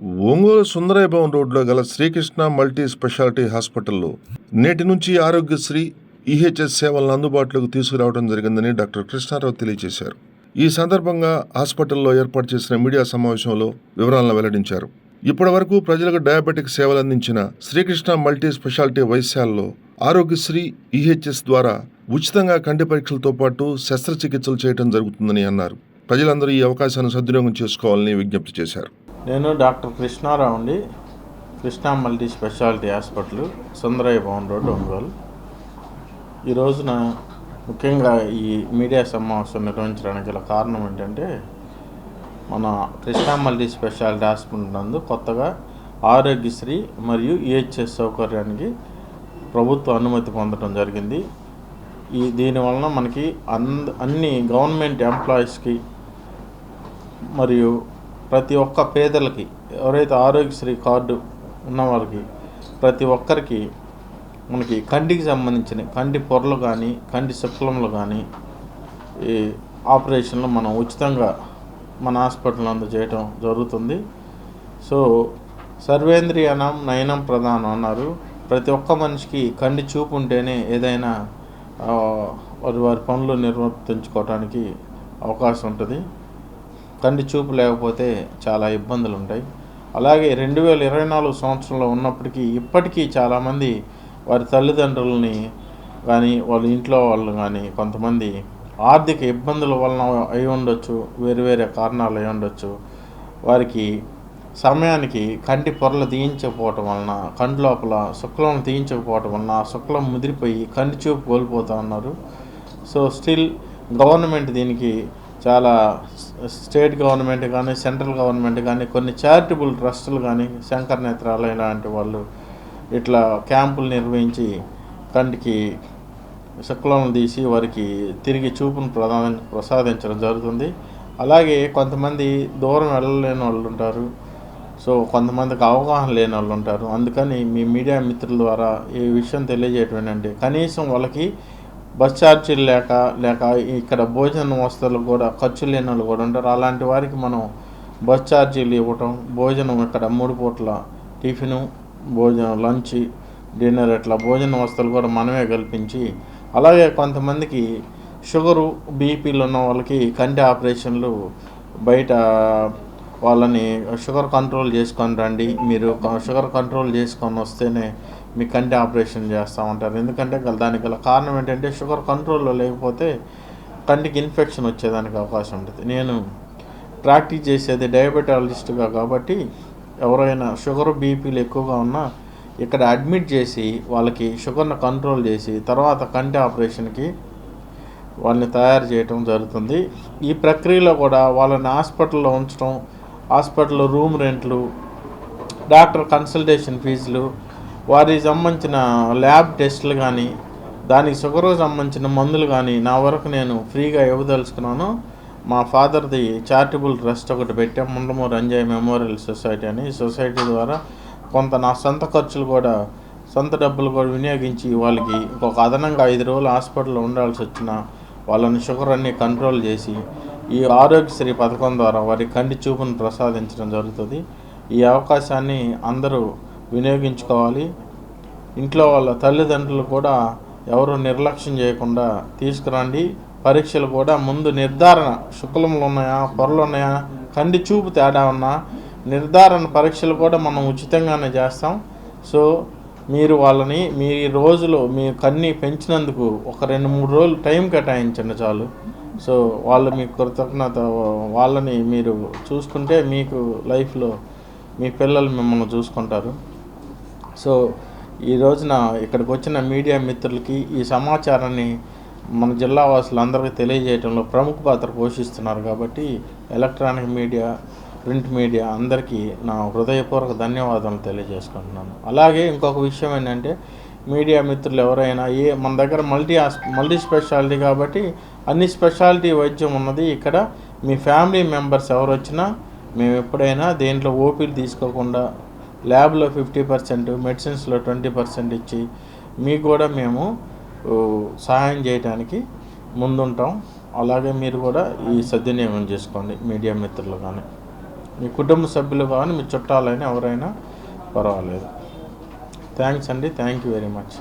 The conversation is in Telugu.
ఒంగోలు సుందరయ్యభవన్ రోడ్లో గల శ్రీకృష్ణ మల్టీ స్పెషాలిటీ హాస్పిటల్లో నేటి నుంచి ఆరోగ్యశ్రీ ఈహెచ్ఎస్ సేవలను అందుబాటులోకి తీసుకురావడం జరిగిందని డాక్టర్ కృష్ణారావు తెలియజేశారు. ఈ సందర్భంగా హాస్పిటల్లో ఏర్పాటు చేసిన మీడియా సమావేశంలో వివరాలను వెల్లడించారు. ఇప్పటి వరకు ప్రజలకు డయాబెటిక్ సేవలు అందించిన శ్రీకృష్ణ మల్టీ స్పెషాలిటీ వైద్యశాలలో ఆరోగ్యశ్రీ ఈహెచ్ఎస్ ద్వారా ఉచితంగా కంటి పరీక్షలతో పాటు శస్త్రచికిత్సలు చేయడం జరుగుతుందని అన్నారు. ప్రజలందరూ ఈ అవకాశాన్ని సద్వినియోగం చేసుకోవాలని విజ్ఞప్తి చేశారు. నేను డాక్టర్ కృష్ణారావు అండి. Krishna multi speciality hospital, Sundarayya Bhavan road, Ongole. ఈ రోజున ముఖ్యంగా ఈ మీడియా సమావేశం నిర్వహించడానికి గల కారణం ఏంటంటే, మన కృష్ణా మల్టీ స్పెషాలిటీ హాస్పిటల్ నందు కొత్తగా ఆరోగ్యశ్రీ మరియు ఈహెచ్ఎస్ సౌకర్యానికి ప్రభుత్వ అనుమతి పొందడం జరిగింది. దీనివలన మనకి అన్ని గవర్నమెంట్ ఎంప్లాయీస్కి మరియు ప్రతి ఒక్క పేదలకి, ఎవరైతే ఆరోగ్యశ్రీ కార్డు ఉన్నవారికి ప్రతి ఒక్కరికి మనకి కంటికి సంబంధించిన కంటి పొరలు కానీ కంటి శుక్లములు కానీ ఈ ఆపరేషన్లు మనం ఉచితంగా మన హాస్పిటల్ అందజేయడం జరుగుతుంది. సో సర్వేంద్రియానం నయనం ప్రధానం అన్నారు. ప్రతి ఒక్క మనిషికి కంటి చూపు ఉంటేనే ఏదైనా వారి పనులు నిర్వర్తించుకోవడానికి అవకాశం ఉంటుంది. కంటి చూపు లేకపోతే చాలా ఇబ్బందులు ఉంటాయి. అలాగే 2024 సంవత్సరంలో ఉన్నప్పటికీ ఇప్పటికీ చాలామంది వారి తల్లిదండ్రులని కానీ వాళ్ళ ఇంట్లో వాళ్ళు కానీ కొంతమంది ఆర్థిక ఇబ్బందుల వలన అయి ఉండొచ్చు, వేరు కారణాలు అయి ఉండొచ్చు. వారికి సమయానికి కంటి పొరలు తీయించకపోవటం వలన, కంటి లోపల శుక్లం తీయించకపోవటం వలన శుక్లం ముదిరిపోయి కంటి చూపు కోల్పోతూ ఉన్నారు. సో స్టిల్ గవర్నమెంట్ దీనికి చాలా స్టేట్ గవర్నమెంట్ కానీ సెంట్రల్ గవర్నమెంట్ కానీ కొన్ని చారిటబుల్ ట్రస్టులు కానీ శంకర్ నేత్రాలయ లాంటి వాళ్ళు ఇట్లా క్యాంపులు నిర్వహించి కంటికి శుక్లం తీసి వారికి తిరిగి చూపును ప్రసాదించడం జరుగుతుంది. అలాగే కొంతమంది దూరం వెళ్ళలేని వాళ్ళు ఉంటారు. సో కొంతమందికి అవగాహన లేని వాళ్ళు ఉంటారు. అందుకని మీ మీడియా మిత్రుల ద్వారా ఈ విషయం తెలియజేయటం ఏంటంటే, కనీసం వాళ్ళకి బస్ ఛార్జీలు లేక ఇక్కడ భోజన వస్తువులు కూడా ఖర్చు లేని వాళ్ళు కూడా ఉంటారు. అలాంటి వారికి మనం బస్ ఛార్జీలు ఇవ్వటం, భోజనం ఇక్కడ 3 పూట్ల టిఫిను, భోజనం, లంచ్, డిన్నర్ ఇట్లా భోజన వస్తువులు కూడా మనమే కల్పించి, అలాగే కొంతమందికి షుగరు, బీపీలు ఉన్న వాళ్ళకి కంటి ఆపరేషన్లు బయట వాళ్ళని షుగర్ కంట్రోల్ చేసుకొని రండి, మీరు షుగర్ కంట్రోల్ చేసుకొని వస్తేనే మీ కంటి ఆపరేషన్ చేస్తూ ఉంటారు. ఎందుకంటే దానికి గల కారణం ఏంటంటే, షుగర్ కంట్రోల్లో లేకపోతే కంటికి ఇన్ఫెక్షన్ వచ్చేదానికి అవకాశం ఉంటుంది. నేను ప్రాక్టీస్ చేసేది డయాబెటాలజిస్ట్గా కాబట్టి ఎవరైనా షుగర్, బీపీలు ఎక్కువగా ఉన్నా ఇక్కడ అడ్మిట్ చేసి వాళ్ళకి షుగర్ను కంట్రోల్ చేసి తర్వాత కంటి ఆపరేషన్కి వాళ్ళని తయారు చేయటం జరుగుతుంది. ఈ ప్రక్రియలో కూడా వాళ్ళని హాస్పిటల్లో ఉంచడం, హాస్పిటల్లో రూమ్ రెంట్లు, డాక్టర్ కన్సల్టేషన్ ఫీజులు, వారికి సంబంధించిన ల్యాబ్ టెస్టులు కానీ దానికి షుగర్కి సంబంధించిన మందులు కానీ నా వరకు నేను ఫ్రీగా ఇవ్వదలుచుకున్నాను. మా ఫాదర్ది చారిటబుల్ ట్రస్ట్ ఒకటి పెట్టాం, ముండమూరు అంజయ్ మెమోరియల్ సొసైటీ అని. ఈ సొసైటీ ద్వారా కొంత నా సొంత ఖర్చులు కూడా, సొంత డబ్బులు కూడా వినియోగించి వాళ్ళకి ఒక అదనంగా 5 రోజులు హాస్పిటల్లో ఉండాల్సి వచ్చినా వాళ్ళని షుగర్ అన్నీ కంట్రోల్ చేసి ఈ ఆరోగ్యశ్రీ పథకం ద్వారా వారి కంటి చూపును ప్రసాదించడం జరుగుతుంది. ఈ అవకాశాన్ని అందరూ వినియోగించుకోవాలి. ఇంట్లో వాళ్ళ తల్లిదండ్రులు కూడా ఎవరు నిర్లక్ష్యం చేయకుండా తీసుకురండి. పరీక్షలు కూడా ముందు నిర్ధారణ, శుక్లములు ఉన్నాయా, పొరలు ఉన్నాయా, కంటి చూపు తేడా ఉన్నా నిర్ధారణ పరీక్షలు కూడా మనం ఉచితంగానే చేస్తాం. సో మీరు వాళ్ళని మీ రోజులో మీ కన్ని పెంచినందుకు ఒక 2-3 రోజులు టైం కేటాయించండి చాలు. సో వాళ్ళు మీకు కృతజ్ఞత, వాళ్ళని మీరు చూసుకుంటే మీకు లైఫ్లో మీ పిల్లలు మిమ్మల్ని చూసుకుంటారు. సో ఈ రోజున ఇక్కడికి వచ్చిన మీడియా మిత్రులకి ఈ సమాచారాన్ని మన జిల్లా వాసులందరికీ తెలియజేయడంలో ప్రముఖ పాత్ర పోషిస్తున్నారు కాబట్టి ఎలక్ట్రానిక్ మీడియా, ప్రింట్ మీడియా అందరికీ నా హృదయపూర్వక ధన్యవాదాలు తెలియజేసుకుంటున్నాను. అలాగే ఇంకొక విషయం ఏంటంటే, మీడియా మిత్రులు ఎవరైనా మన దగ్గర మల్టీ స్పెషాలిటీ కాబట్టి అన్ని స్పెషాలిటీ వైద్యం ఉన్నది. ఇక్కడ మీ ఫ్యామిలీ మెంబర్స్ ఎవరు వచ్చినా మేము ఎప్పుడైనా దేంట్లో ఓపీలు తీసుకోకుండా ల్యాబ్లో 50%, మెడిసిన్స్లో 20% ఇచ్చి మీకు కూడా మేము సహాయం చేయడానికి ముందుంటాం. అలాగే మీరు కూడా ఈ సద్వినియోగం చేసుకోండి మీడియా మిత్రులు కానీ. మీ కుటుంబ సభ్యులు కానీ మీ చుట్టాలైనా ఎవరైనా పర్వాలేదు. థ్యాంక్స్ అండి, థ్యాంక్ యూ వెరీ మచ్.